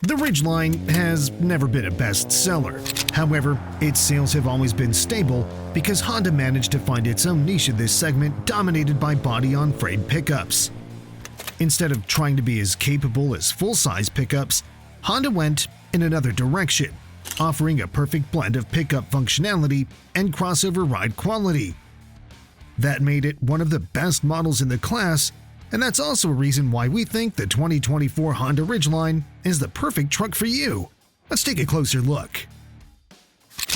The Ridgeline has never been a bestseller. However, its sales have always been stable because Honda managed to find its own niche in this segment dominated by body-on-frame pickups. Instead of trying to be as capable as full-size pickups, Honda went in another direction, offering a perfect blend of pickup functionality and crossover ride quality. That made it one of the best models in the class, and that's also a reason why we think the 2024 Honda Ridgeline is the perfect truck for you. Let's take a closer look.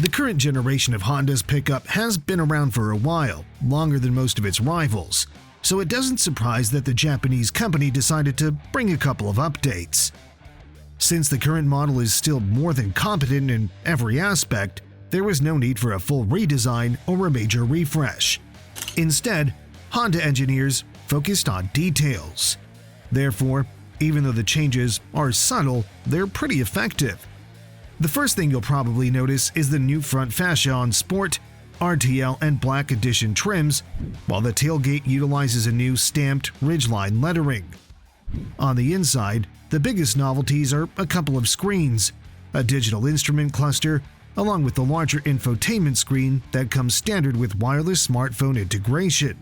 The current generation of Honda's pickup has been around for a while, longer than most of its rivals, so it doesn't surprise that the Japanese company decided to bring a couple of updates. Since the current model is still more than competent in every aspect, there was no need for a full redesign or a major refresh. Instead, Honda engineers focused on details. Therefore, even though the changes are subtle, they're pretty effective. The first thing you'll probably notice is the new front fascia on Sport, RTL, and Black Edition trims, while the tailgate utilizes a new stamped Ridgeline lettering. On the inside, the biggest novelties are a couple of screens, a digital instrument cluster, along with the larger infotainment screen that comes standard with wireless smartphone integration.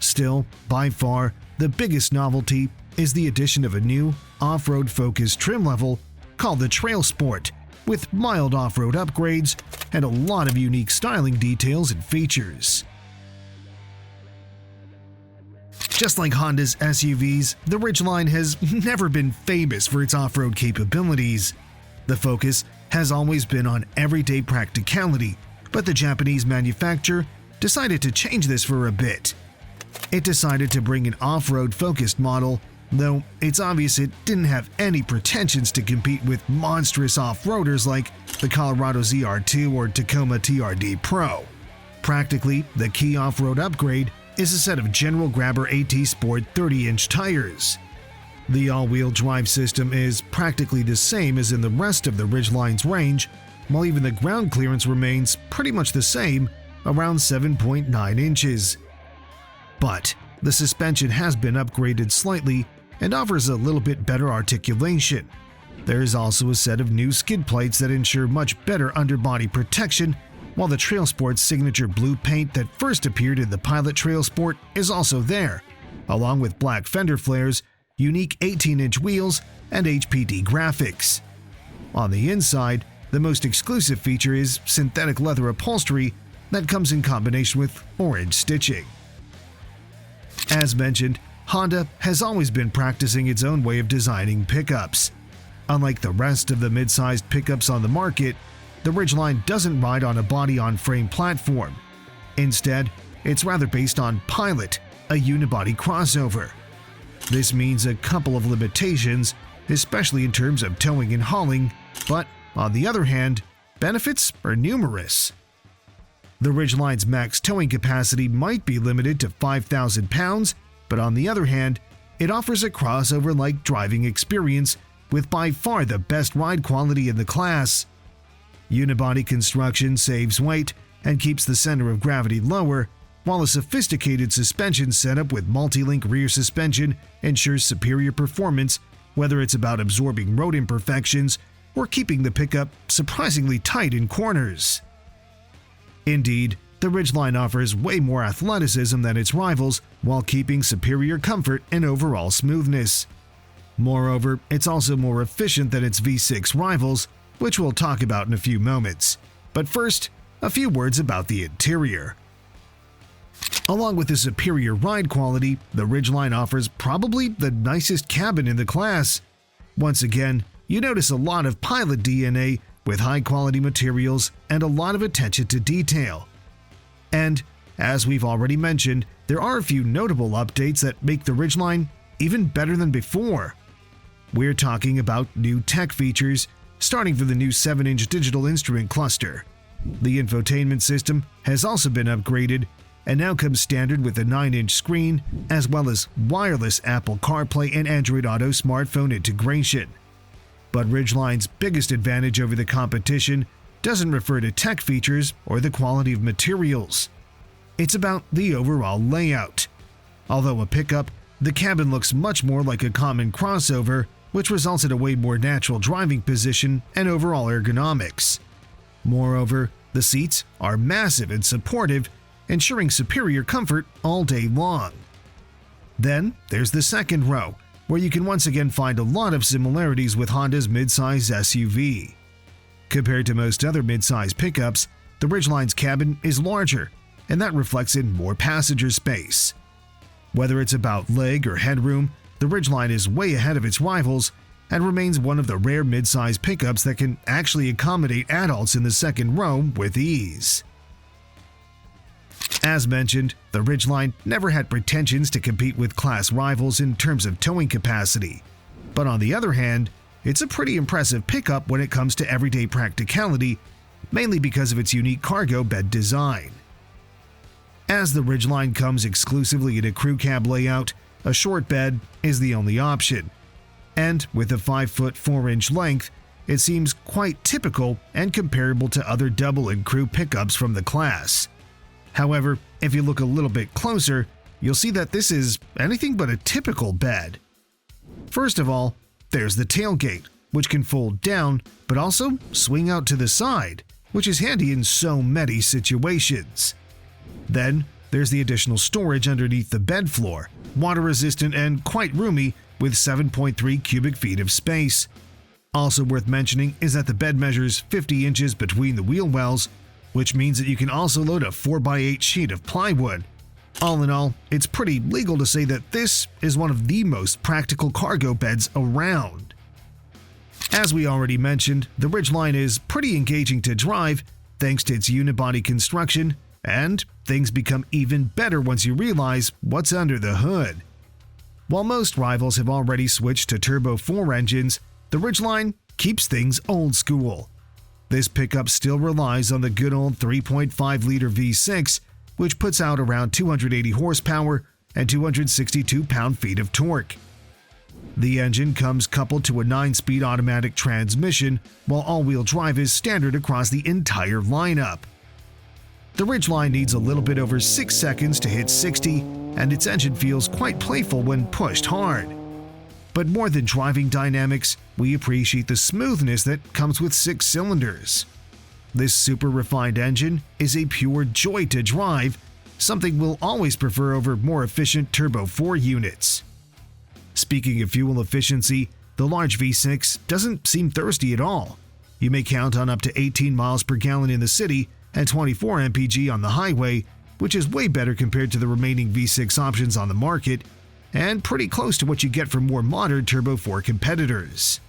Still, by far, the biggest novelty is the addition of a new, off-road focused trim level called the Trailsport, with mild off-road upgrades and a lot of unique styling details and features. Just like Honda's SUVs, the Ridgeline has never been famous for its off-road capabilities. The focus has always been on everyday practicality, but the Japanese manufacturer decided to change this for a bit. It decided to bring an off-road focused model, though it's obvious it didn't have any pretensions to compete with monstrous off-roaders like the Colorado ZR2 or Tacoma TRD Pro. Practically, the key off-road upgrade is a set of General Grabber AT Sport 30-inch tires. The all-wheel drive system is practically the same as in the rest of the Ridgeline's range, while even the ground clearance remains pretty much the same, around 7.9 inches. But the suspension has been upgraded slightly and offers a little bit better articulation. There is also a set of new skid plates that ensure much better underbody protection, while the Trailsport's signature blue paint that first appeared in the Pilot Trailsport is also there, along with black fender flares, unique 18-inch wheels, and HPD graphics. On the inside, the most exclusive feature is synthetic leather upholstery that comes in combination with orange stitching. As mentioned, Honda has always been practicing its own way of designing pickups. Unlike the rest of the mid-sized pickups on the market, the Ridgeline doesn't ride on a body-on-frame platform. Instead, it's rather based on Pilot, a unibody crossover. This means a couple of limitations, especially in terms of towing and hauling, but on the other hand, benefits are numerous. The Ridgeline's max towing capacity might be limited to 5,000 pounds, but on the other hand, it offers a crossover-like driving experience with by far the best ride quality in the class. Unibody construction saves weight and keeps the center of gravity lower, while a sophisticated suspension setup with multi-link rear suspension ensures superior performance, whether it's about absorbing road imperfections or keeping the pickup surprisingly tight in corners. Indeed, the Ridgeline offers way more athleticism than its rivals while keeping superior comfort and overall smoothness. Moreover, it's also more efficient than its V6 rivals, which we'll talk about in a few moments. But first, a few words about the interior. Along with the superior ride quality, the Ridgeline offers probably the nicest cabin in the class. Once again, you notice a lot of Pilot DNA with high-quality materials and a lot of attention to detail. And, as we've already mentioned, there are a few notable updates that make the Ridgeline even better than before. We're talking about new tech features, starting from the new 7-inch digital instrument cluster. The infotainment system has also been upgraded and now comes standard with a 9-inch screen, as well as wireless Apple CarPlay and Android Auto smartphone integration. But Ridgeline's biggest advantage over the competition doesn't refer to tech features or the quality of materials. It's about the overall layout. Although a pickup, the cabin looks much more like a common crossover, which results in a way more natural driving position and overall ergonomics. Moreover, the seats are massive and supportive, ensuring superior comfort all day long. Then there's the second row, where you can once again find a lot of similarities with Honda's midsize SUV. Compared to most other midsize pickups, the Ridgeline's cabin is larger, and that reflects in more passenger space. Whether it's about leg or headroom, the Ridgeline is way ahead of its rivals and remains one of the rare midsize pickups that can actually accommodate adults in the second row with ease. As mentioned, the Ridgeline never had pretensions to compete with class rivals in terms of towing capacity, but on the other hand, it's a pretty impressive pickup when it comes to everyday practicality, mainly because of its unique cargo bed design. As the Ridgeline comes exclusively in a crew cab layout, a short bed is the only option, and with a 5-foot 4-inch length, it seems quite typical and comparable to other double and crew pickups from the class. However, if you look a little bit closer, you'll see that this is anything but a typical bed. First of all, there's the tailgate, which can fold down but also swing out to the side, which is handy in so many situations. Then, there's the additional storage underneath the bed floor, water-resistant and quite roomy with 7.3 cubic feet of space. Also worth mentioning is that the bed measures 50 inches between the wheel wells, which means that you can also load a 4x8 sheet of plywood. All in all, it's pretty legal to say that this is one of the most practical cargo beds around. As we already mentioned, the Ridgeline is pretty engaging to drive thanks to its unibody construction, and things become even better once you realize what's under the hood. While most rivals have already switched to Turbo 4 engines, the Ridgeline keeps things old school. This pickup still relies on the good old 3.5-liter V6, which puts out around 280 horsepower and 262 pound-feet of torque. The engine comes coupled to a 9-speed automatic transmission, while all-wheel drive is standard across the entire lineup. The Ridgeline needs a little bit over 6 seconds to hit 60, and its engine feels quite playful when pushed hard. But more than driving dynamics, we appreciate the smoothness that comes with 6 cylinders. This super refined engine is a pure joy to drive, something we'll always prefer over more efficient Turbo 4 units. Speaking of fuel efficiency, the large V6 doesn't seem thirsty at all. You may count on up to 18 miles per gallon in the city and 24 mpg on the highway, which is way better compared to the remaining V6 options on the market, and pretty close to what you get from more modern Turbo 4 competitors.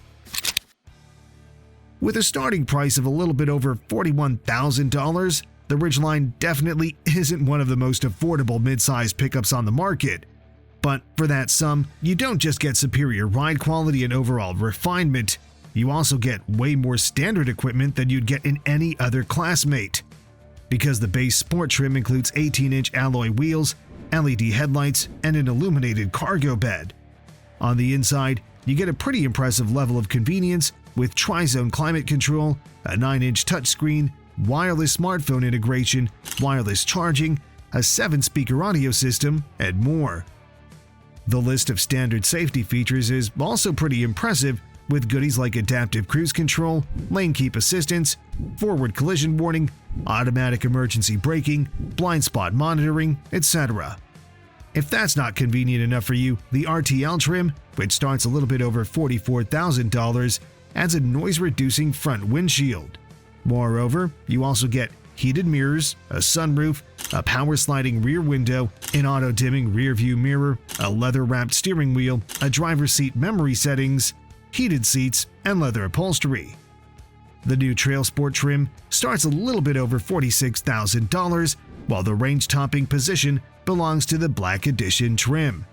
With a starting price of a little bit over $41,000, the Ridgeline definitely isn't one of the most affordable mid-size pickups on the market. But for that sum, you don't just get superior ride quality and overall refinement, you also get way more standard equipment than you'd get in any other classmate. Because the base sport trim includes 18-inch alloy wheels, LED headlights, and an illuminated cargo bed. On the inside, you get a pretty impressive level of convenience with tri-zone climate control, a 9-inch touchscreen, wireless smartphone integration, wireless charging, a 7-speaker audio system, and more. The list of standard safety features is also pretty impressive, with goodies like adaptive cruise control, lane keep assistance, forward collision warning, automatic emergency braking, blind spot monitoring, etc. If that's not convenient enough for you, the RTL trim, which starts a little bit over $44,000, adds a noise-reducing front windshield. Moreover, you also get heated mirrors, a sunroof, a power-sliding rear window, an auto-dimming rear-view mirror, a leather-wrapped steering wheel, a driver's seat memory settings, heated seats, and leather upholstery. The new Trailsport trim starts a little bit over $46,000, while the range-topping position belongs to the Black Edition trim.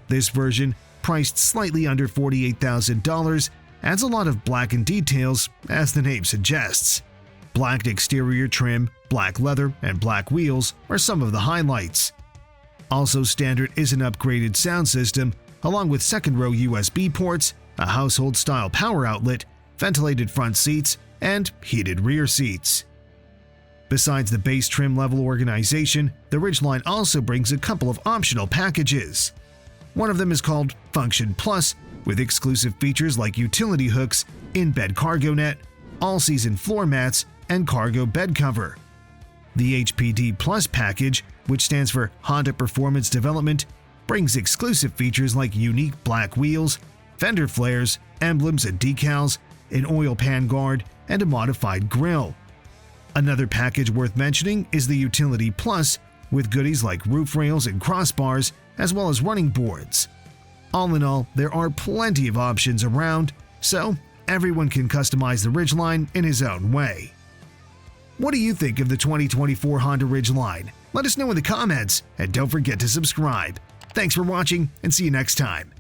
This version, priced slightly under $48,000, adds a lot of blackened details, as the name suggests. Black exterior trim, black leather, and black wheels are some of the highlights. Also standard is an upgraded sound system, along with second-row USB ports, a household-style power outlet, ventilated front seats, and heated rear seats. Besides the base trim level organization, the Ridgeline also brings a couple of optional packages. One of them is called Function Plus, with exclusive features like utility hooks, in-bed cargo net, all-season floor mats, and cargo bed cover. The HPD Plus package, which stands for Honda Performance Development, brings exclusive features like unique black wheels, fender flares, emblems and decals, an oil pan guard, and a modified grille. Another package worth mentioning is the Utility Plus, with goodies like roof rails and crossbars, as well as running boards. All in all, there are plenty of options around, so everyone can customize the Ridgeline in his own way. What do you think of the 2024 Honda Ridgeline? Let us know in the comments, and don't forget to subscribe. Thanks for watching, and see you next time.